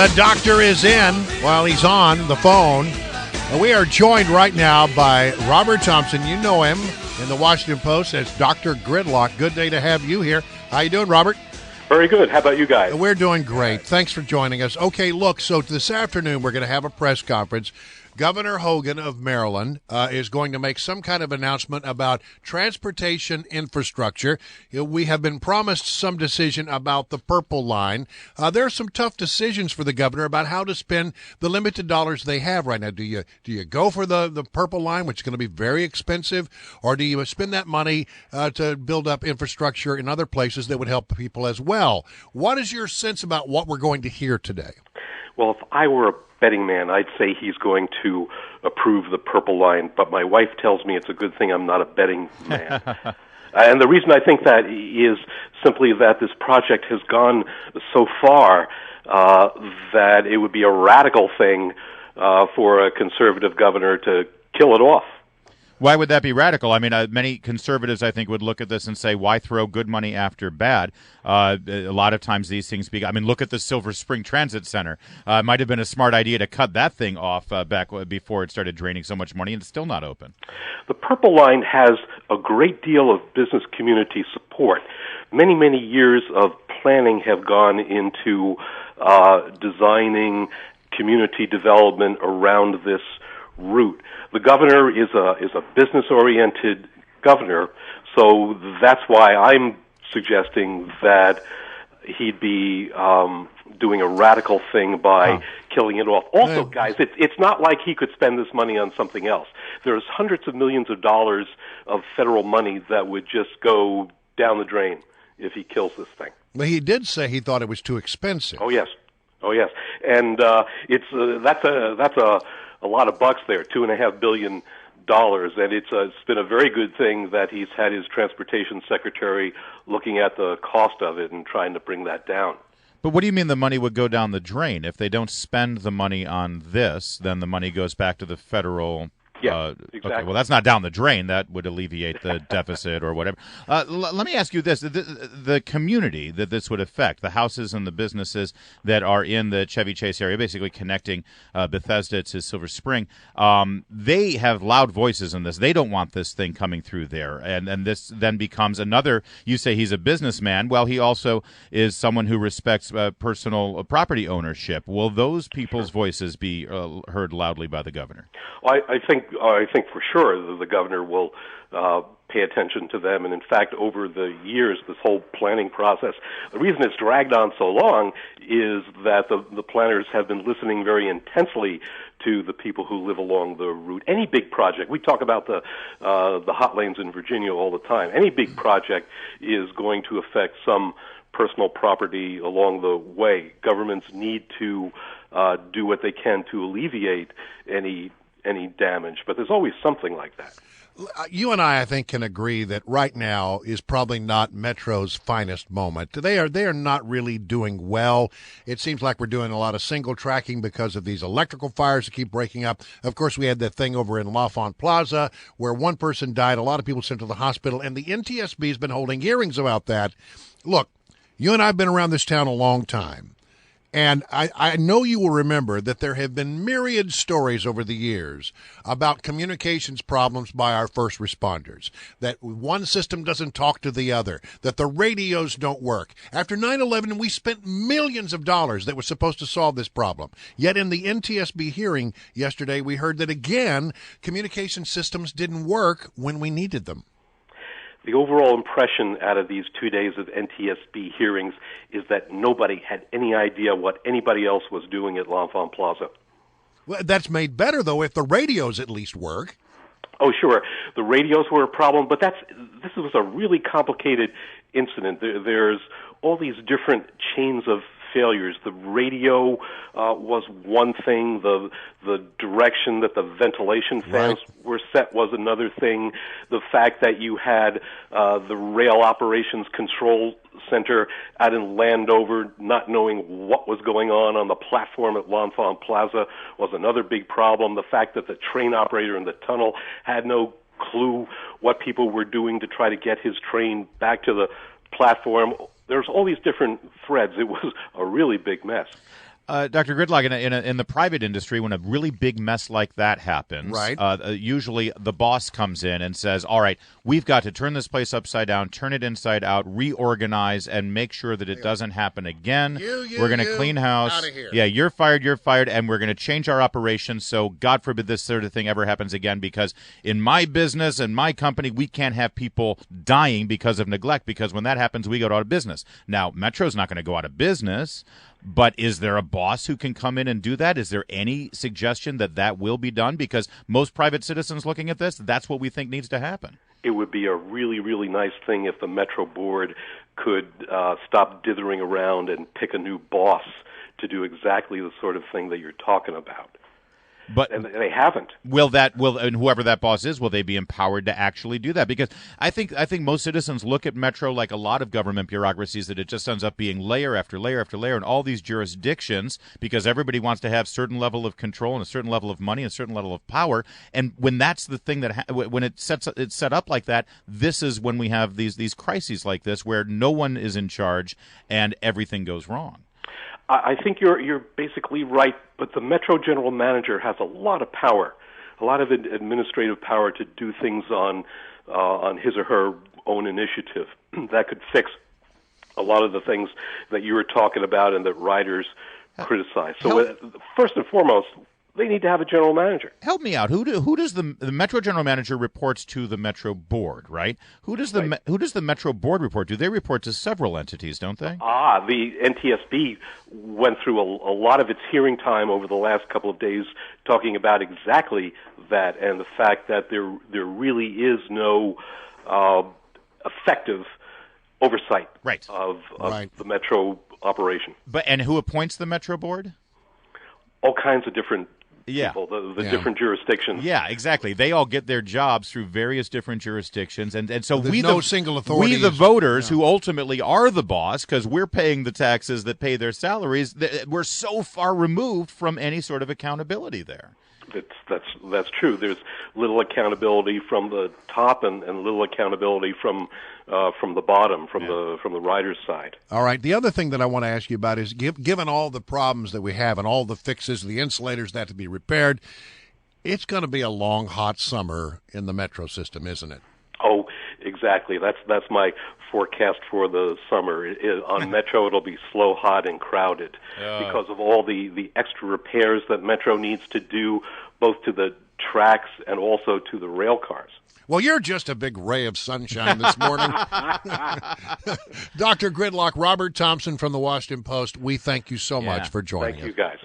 The doctor is in while he's on the phone. We are joined right now by Robert Thomson. You know him in the Washington Post as Dr. Gridlock. Good day to have you here. How you doing, Robert? Very good. How about you guys? We're doing great. Thanks for joining us. Okay, look, so this afternoon we're going to have a press conference. Governor Hogan of Maryland is going to make some kind of announcement about transportation infrastructure. We have been promised some decision about the Purple Line. There are some tough decisions for the governor about how to spend the limited dollars they have right now. Do you go for the Purple Line, which is going to be very expensive, or do you spend that money to build up infrastructure in other places that would help people as well? What is your sense about what we're going to hear today? Well, if I were a betting man, I'd say he's going to approve the Purple Line, but my wife tells me it's a good thing I'm not a betting man. And the reason I think that is simply that this project has gone so far that it would be a radical thing for a conservative governor to kill it off. Why would that be radical? I mean, many conservatives, I think, would look at this and say, why throw good money after bad? A lot of times these things look at the Silver Spring Transit Center. It might have been a smart idea to cut that thing off back before it started draining so much money, and it's still not open. The Purple Line has a great deal of business community support. Many, many years of planning have gone into designing community development around this route. The governor is a business-oriented governor, so that's why I'm suggesting that he'd be doing a radical thing by killing it off. Also, guys, it's not like he could spend this money on something else. There's hundreds of millions of dollars of federal money that would just go down the drain if he kills this thing. Well, he did say he thought it was too expensive. Oh yes, and that's a lot of bucks there, $2.5 billion, and it's been a very good thing that he's had his transportation secretary looking at the cost of it and trying to bring that down. But what do you mean the money would go down the drain? If they don't spend the money on this, then the money goes back to the federal. Yeah, exactly. Okay, well, that's not down the drain. That would alleviate the deficit or whatever. Let me ask you this. The community that this would affect, the houses and the businesses that are in the Chevy Chase area, basically connecting Bethesda to Silver Spring, they have loud voices in this. They don't want this thing coming through there. And this then becomes another, you say he's a businessman. Well, he also is someone who respects personal property ownership. Will those people's voices be heard loudly by the governor? Well, I think for sure that the governor will pay attention to them. And in fact, over the years, this whole planning process, the reason it's dragged on so long is that the planners have been listening very intensely to the people who live along the route. Any big project, we talk about the hot lanes in Virginia all the time. Any big project is going to affect some personal property along the way. Governments need to do what they can to alleviate any damage, but there's always something like that. You and I think, can agree that right now is probably not Metro's finest moment. They are not really doing well. It seems like we're doing a lot of single tracking because of these electrical fires that keep breaking up. Of course, we had that thing over in L'Enfant Plaza where one person died, a lot of people sent to the hospital, and the NTSB has been holding hearings about that. Look, you and I have been around this town a long time. And I know you will remember that there have been myriad stories over the years about communications problems by our first responders, that one system doesn't talk to the other, that the radios don't work. After 9/11, we spent millions of dollars that were supposed to solve this problem. Yet in the NTSB hearing yesterday, we heard that, again, communication systems didn't work when we needed them. The overall impression out of these 2 days of NTSB hearings is that nobody had any idea what anybody else was doing at L'Enfant Plaza. Well, that's made better, though, if the radios at least work. Oh, sure. The radios were a problem, but this was a really complicated incident. There's all these different chains of failures. The radio was one thing. The direction that the ventilation fans were set was another thing. The fact that you had the rail operations control center out in Landover not knowing what was going on the platform at L'Enfant Plaza was another big problem. The fact that the train operator in the tunnel had no clue what people were doing to try to get his train back to the platform. There's all these different threads. It was a really big mess. Dr. Gridlock, in the private industry, when a really big mess like that happens, right. Usually the boss comes in and says, all right, we've got to turn this place upside down, turn it inside out, reorganize, and make sure that it doesn't happen again. We're going to clean house. Out of here. Yeah, you're fired, and we're going to change our operations so God forbid this sort of thing ever happens again, because in my business and my company, we can't have people dying because of neglect, because when that happens, we go out of business. Now, Metro's not going to go out of business, but is there a boss who can come in and do that? Is there any suggestion that that will be done? Because most private citizens looking at this, that's what we think needs to happen. It would be a really, really nice thing if the Metro board could stop dithering around and pick a new boss to do exactly the sort of thing that you're talking about. And they haven't. And whoever that boss is, will they be empowered to actually do that? Because I think most citizens look at Metro like a lot of government bureaucracies, that it just ends up being layer after layer after layer, and all these jurisdictions, because everybody wants to have a certain level of control and a certain level of money and a certain level of power. And when that's the thing that when it's set up like that, this is when we have these crises like this, where no one is in charge and everything goes wrong. I think you're basically right, but the Metro general manager has a lot of power, a lot of administrative power to do things on his or her own initiative that could fix a lot of the things that you were talking about and that riders criticize. So first and foremost, they need to have a general manager. Help me out. Who does the Metro general manager reports to the Metro board, right? Who does the Metro board report to? They report to several entities, don't they? The NTSB went through a lot of its hearing time over the last couple of days talking about exactly that, and the fact that there really is no effective oversight of the Metro operation. And who appoints the Metro board? All kinds of different people, the different jurisdictions. Yeah, exactly. They all get their jobs through various different jurisdictions, and so single authority. We, the voters, who ultimately are the boss, because we're paying the taxes that pay their salaries, we're so far removed from any sort of accountability there. That's true. There's little accountability from the top and little accountability from the bottom, from the rider's side. All right. The other thing that I want to ask you about is, given all the problems that we have and all the fixes, the insulators that have to be repaired, it's going to be a long, hot summer in the Metro system, isn't it? Oh, exactly. That's my forecast for the summer. On Metro, it'll be slow, hot, and crowded because of all the extra repairs that Metro needs to do, both to the tracks and also to the rail cars. Well, you're just a big ray of sunshine this morning. Dr. Gridlock, Robert Thomson from the Washington Post, we thank you so much for joining us. Thank you, guys.